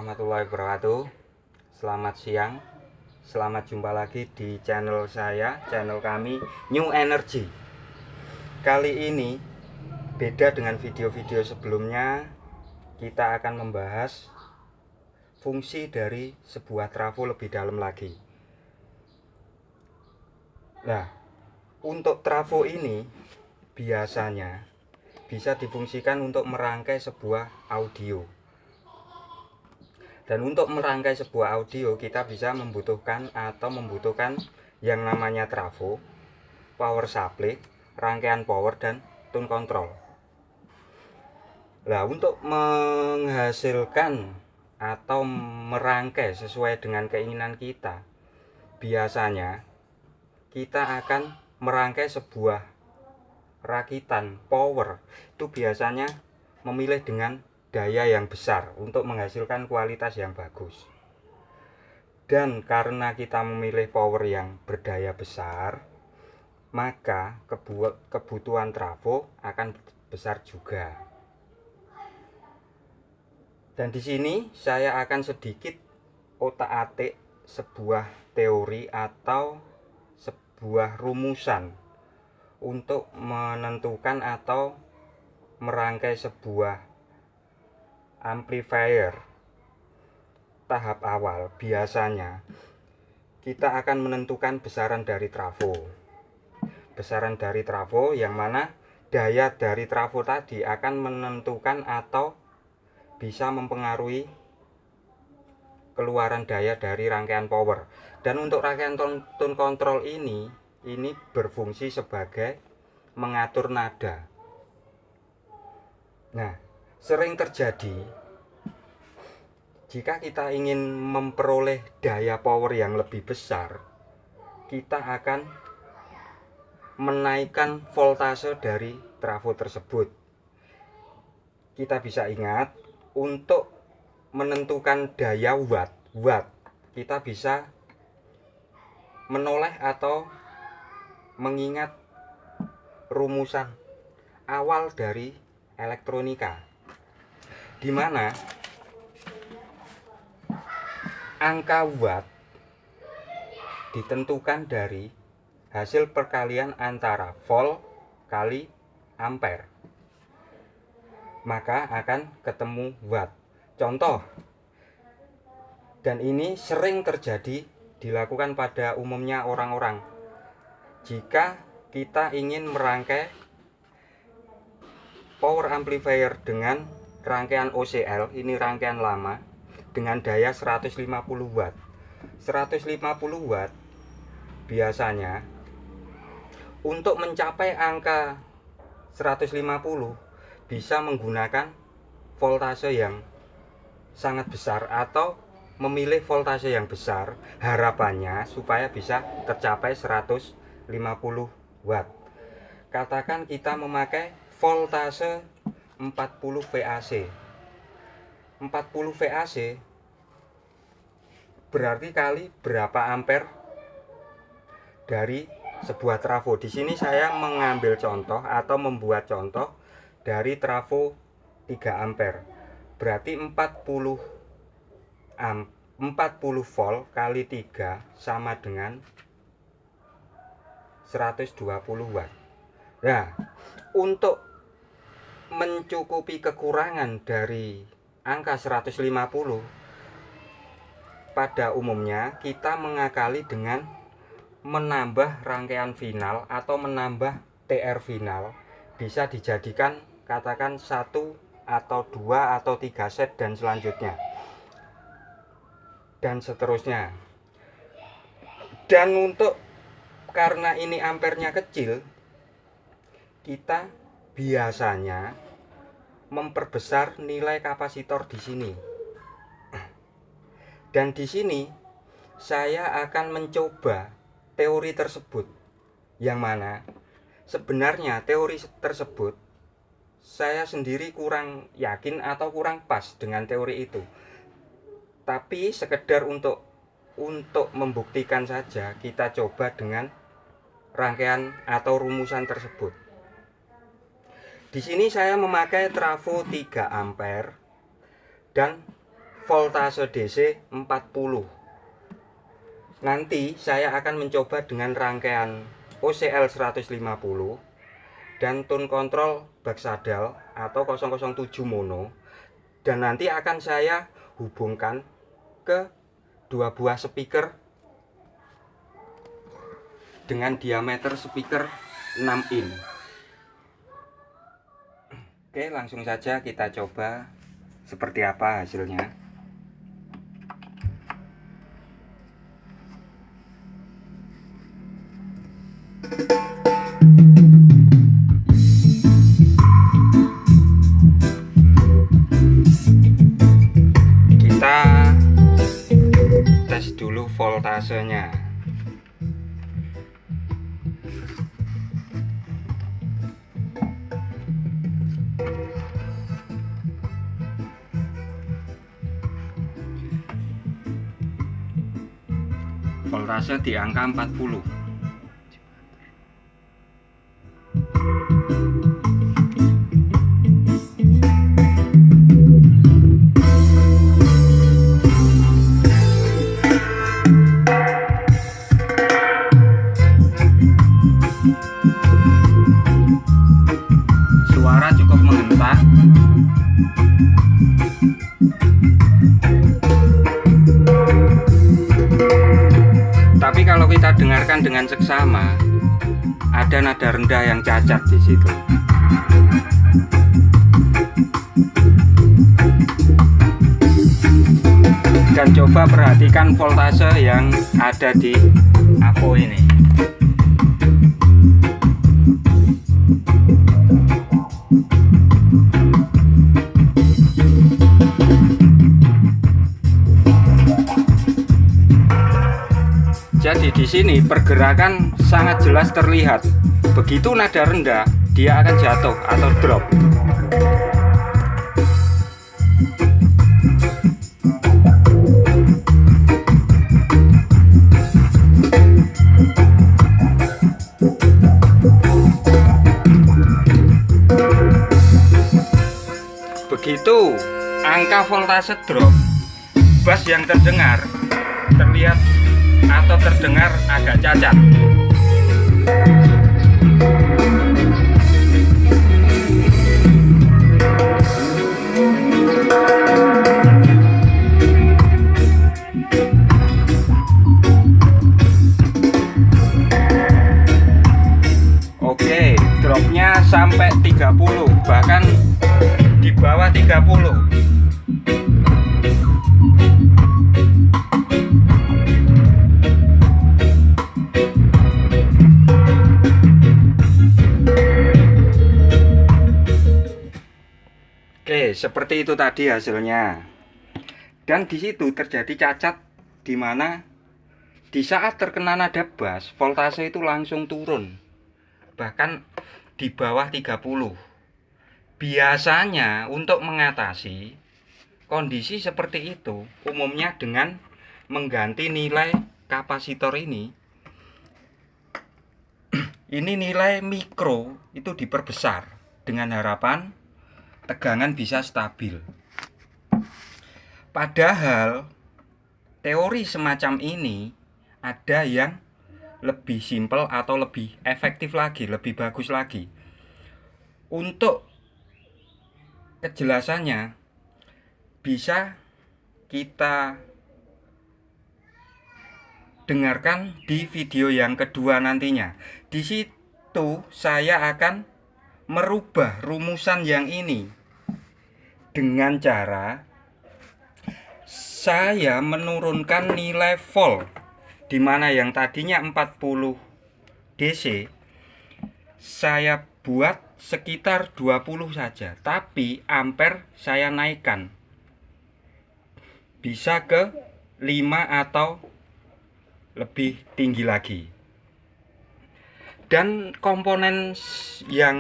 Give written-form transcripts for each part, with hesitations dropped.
warahmatullahi wabarakatuh. Selamat siang. Selamat jumpa lagi di channel saya, channel kami New Energy. Kali ini beda dengan video-video sebelumnya. Kita akan membahas fungsi dari sebuah trafo lebih dalam lagi. Nah, untuk trafo ini biasanya bisa difungsikan untuk merangkai sebuah audio. Dan untuk merangkai sebuah audio kita bisa membutuhkan yang namanya trafo, power supply, rangkaian power, dan tone control. Nah, untuk menghasilkan atau merangkai sesuai dengan keinginan kita, biasanya kita akan merangkai sebuah rakitan power. Itu biasanya memilih dengan daya yang besar untuk menghasilkan kualitas yang bagus. Dan karena kita memilih power yang berdaya besar, maka kebutuhan trafo akan besar juga. Dan di sini saya akan sedikit otak-atik sebuah teori atau sebuah rumusan untuk menentukan atau merangkai sebuah amplifier tahap awal. Biasanya kita akan menentukan besaran dari trafo. Besaran dari trafo yang mana daya dari trafo tadi akan menentukan atau bisa mempengaruhi keluaran daya dari rangkaian power. Dan untuk rangkaian tone control ini berfungsi sebagai mengatur nada. Nah, sering terjadi jika kita ingin memperoleh daya power yang lebih besar, kita akan menaikkan voltase dari trafo tersebut. Kita bisa ingat, untuk menentukan daya watt, kita bisa menoleh atau mengingat rumusan awal dari elektronika, di mana angka watt ditentukan dari hasil perkalian antara volt kali ampere, maka akan ketemu watt. Contoh, dan ini sering terjadi dilakukan pada umumnya orang-orang jika kita ingin merangkai power amplifier dengan rangkaian OCL, ini rangkaian lama, dengan daya 150 watt. 150 watt biasanya untuk mencapai angka 150 bisa menggunakan voltase yang sangat besar atau memilih voltase yang besar, harapannya supaya bisa tercapai 150 watt. Katakan kita memakai voltase 40 VAC. 40 VAC berarti kali berapa ampere dari sebuah trafo. Di sini saya mengambil contoh atau membuat contoh dari trafo 3 ampere. Berarti 40 volt kali 3 sama dengan 120 watt. Nah, untuk mencukupi kekurangan dari angka 150, pada umumnya kita mengakali dengan menambah rangkaian final atau menambah TR final. Bisa dijadikan katakan 1 atau 2 atau 3 set dan selanjutnya, dan seterusnya. Dan untuk karena ini ampernya kecil, kita biasanya memperbesar nilai kapasitor di sini. Dan di sini saya akan mencoba teori tersebut, yang mana sebenarnya teori tersebut saya sendiri kurang yakin atau kurang pas dengan teori itu. Tapi sekedar untuk membuktikan saja, kita coba dengan rangkaian atau rumusan tersebut. Di sini saya memakai trafo 3 ampere dan voltase DC 40. Nanti saya akan mencoba dengan rangkaian OCL 150 dan tone control Baxadal atau 007 mono, dan nanti akan saya hubungkan ke dua buah speaker dengan diameter speaker 6 in. Oke, langsung saja kita coba seperti apa hasilnya. Kita tes dulu voltasenya. Voltase di angka 40. Suara cukup menghentak. Tapi kalau kita dengarkan dengan seksama, ada nada rendah yang cacat di situ. Dan coba perhatikan voltase yang ada di AVO ini. Jadi di sini pergerakan sangat jelas terlihat. Begitu nada rendah, dia akan jatuh atau drop. Begitu angka voltase drop, bass yang terdengar terlihat atau terdengar agak cacat. Oke, dropnya sampai 30, bahkan di bawah 30. Oke, seperti itu tadi hasilnya. Dan di situ terjadi cacat, di mana di saat terkena nada bass, voltase itu langsung turun, bahkan di bawah 30. Biasanya untuk mengatasi kondisi seperti itu, umumnya dengan mengganti nilai kapasitor ini. Ini nilai mikro itu diperbesar dengan harapan tegangan bisa stabil. Padahal teori semacam ini ada yang lebih simpel atau lebih efektif lagi, lebih bagus lagi. Untuk kejelasannya bisa kita dengarkan di video yang kedua nantinya. Di situ saya akan merubah rumusan yang ini dengan cara saya menurunkan nilai volt, di mana yang tadinya 40 DC saya buat sekitar 20 saja, tapi ampere saya naikkan bisa ke 5 atau lebih tinggi lagi. Dan komponen yang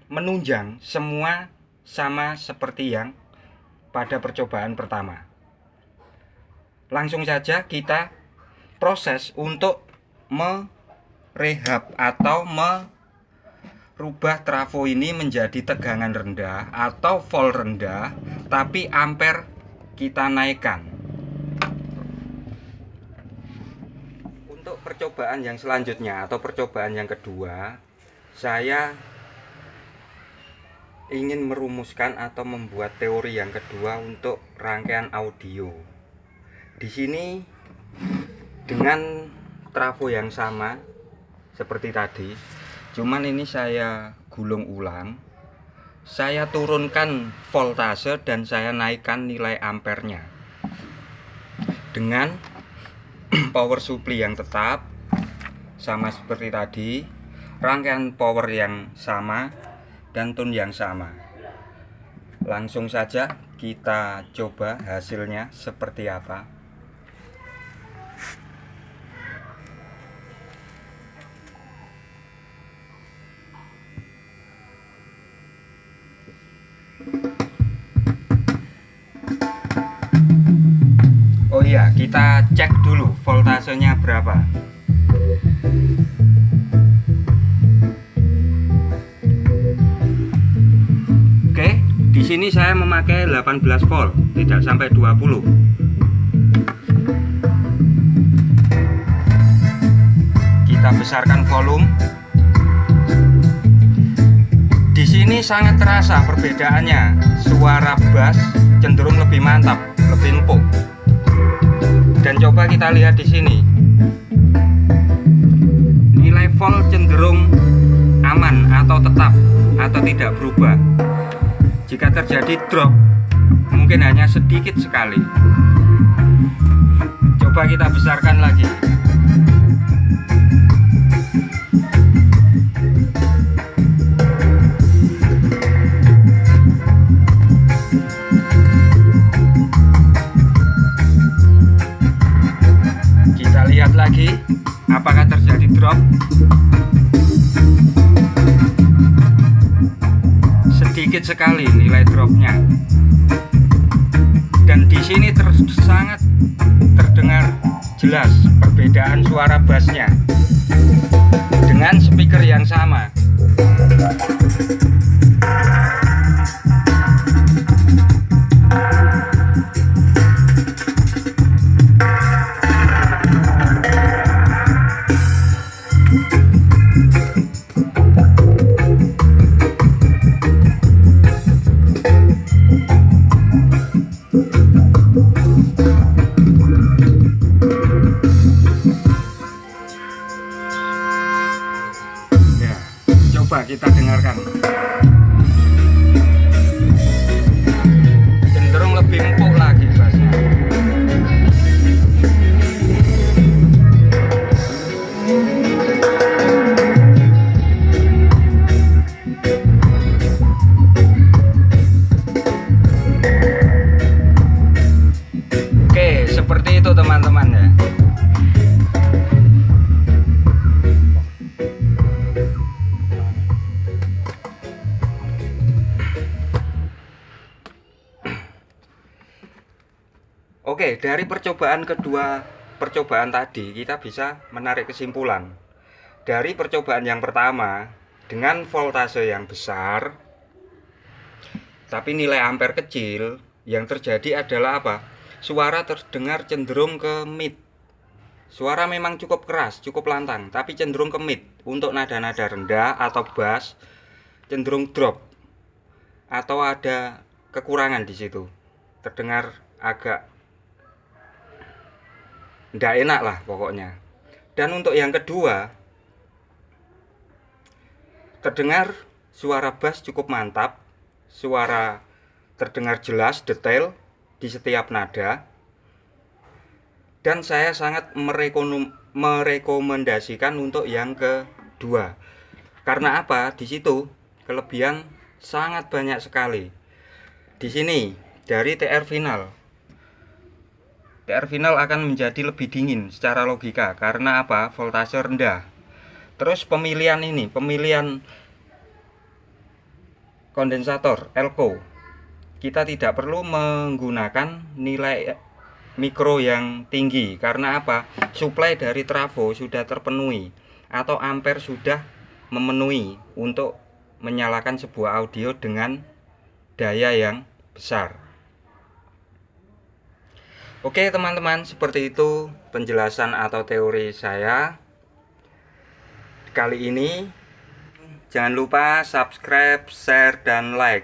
menunjang semua sama seperti yang pada percobaan pertama. Langsung saja kita proses untuk merehab atau merubah trafo ini menjadi tegangan rendah atau volt rendah tapi ampere kita naikkan. Untuk percobaan yang selanjutnya atau percobaan yang kedua, saya ingin merumuskan atau membuat teori yang kedua untuk rangkaian audio. Di sini dengan trafo yang sama seperti tadi, cuman ini saya gulung ulang, saya turunkan voltase dan saya naikkan nilai ampernya dengan power supply yang tetap sama seperti tadi, rangkaian power yang sama dan tone yang sama. Langsung saja kita coba hasilnya seperti apa. Oh iya, kita cek dulu voltasenya berapa. Oke, di sini saya memakai 18 volt, tidak sampai 20. Kita besarkan volume. Di sini sangat terasa perbedaannya. Suara bass cenderung lebih mantap, lebih empuk. Dan coba kita lihat di sini, nilai volt cenderung aman atau tetap atau tidak berubah. Jika terjadi drop, mungkin hanya sedikit sekali. Coba kita besarkan lagi. Lihat lagi apakah terjadi drop. Sedikit sekali nilai dropnya, dan di sini sangat terdengar jelas perbedaan suara bassnya dengan speaker yang sama. Coba kita dengarkan, cenderung lebih empuk lagi bassnya. Oke, seperti itu teman-teman ya. Oke, dari percobaan tadi kita bisa menarik kesimpulan. Dari percobaan yang pertama dengan voltase yang besar tapi nilai ampere kecil, yang terjadi adalah apa? Suara terdengar cenderung ke mid. Suara memang cukup keras, cukup lantang, tapi cenderung ke mid. Untuk nada-nada rendah atau bass cenderung drop atau ada kekurangan di situ. Terdengar agak nggak enak lah pokoknya. Dan untuk yang kedua, terdengar suara bass cukup mantap, suara terdengar jelas, detail di setiap nada. Dan saya sangat merekomendasikan untuk yang kedua. Karena apa? Di situ kelebihan sangat banyak sekali. Di sini dari TR final akan menjadi lebih dingin secara logika. Karena apa? Voltase rendah. Terus pemilihan kondensator elko, kita tidak perlu menggunakan nilai mikro yang tinggi. Karena apa? Suplai dari trafo sudah terpenuhi atau ampere sudah memenuhi untuk menyalakan sebuah audio dengan daya yang besar. Oke teman-teman, seperti itu penjelasan atau teori saya kali ini. Jangan lupa subscribe, share, dan like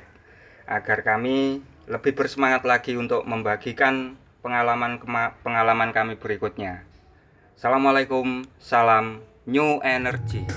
agar kami lebih bersemangat lagi untuk membagikan pengalaman kami berikutnya. Assalamualaikum, salam New Energy.